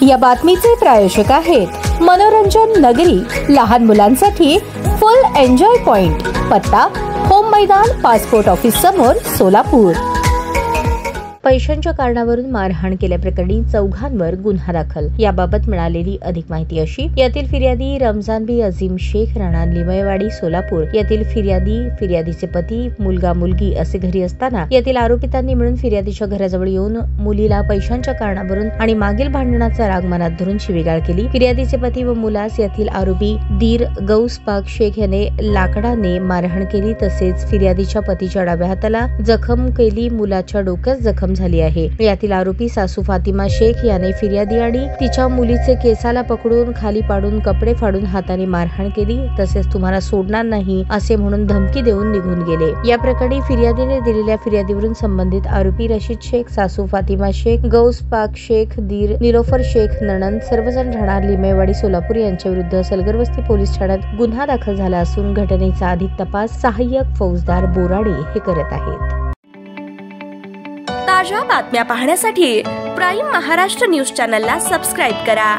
या बातमीचे प्रायोजक आहेत मनोरंजन नगरी, लहान मुलांसाठी फुल एन्जॉय पॉइंट, पत्ता होम मैदान, पासपोर्ट ऑफिस समोर, सोलापूर. पैशांच्या कारणावरून मारहाण केल्याप्रकरणी 4 गुन्हा दाखल. याबाबत मिळालेली अधिक माहिती अशी: यातील फिर्यादी रमजान बी अजीम शेख, राहणार लिमयवाडी, सोलापूर. यातील फिर्यादीचे पती, मुलगा मुलगी असे घरी असताना यातील आरोपितांनी मिळून फिर्यादीच्या घराजवळ येऊन मुलीला पैशांच्या कारणावरून आणि मागील भांडणाचा राग मनात धरून शिवीगाळ केली. फिर्यादीचे पती व मुलास यातील आरोपी दीर गौस पाक शेख याने लाकडाने मारहाण केली. तसेच फिर्यादीच्या पतीच्या डाव्या हाताला जखम केली, मुलाच्या डोक्यात जखम झाली आहे. यातील आरोपी सासू फातिमा शेख याने फिर्यादी आणि तिच्या मुलीचे केसाला पकडून खाली पाडून कपडे फाडून हाताने मारहाण केली. तसेच तुम्हाला सोडणार नाही असे म्हणून धमकी देऊन निघून गेले. या प्रकरणी फिर्यादीने दिलेल्या फिर्यादीवरून संबंधित आरोपी रशीद शेख, सासू फातिमा शेख, गौस पाक शेख, दीर निलोफर शेख, नणंद सर्वजण राहणार लिमयवाडी, सोलापूर यांच्या विरुद्ध सलगरवस्ती पोलीस ठाण्यात गुन्हा दाखल झाला असून घटनेचा अधिक तपास सहाय्यक फौजदार बोराडे हे करत आहेत. ताज्या बातम्या पाहण्यासाठी प्राईम महाराष्ट्र न्यूज चॅनलला सबस्क्राईब करा.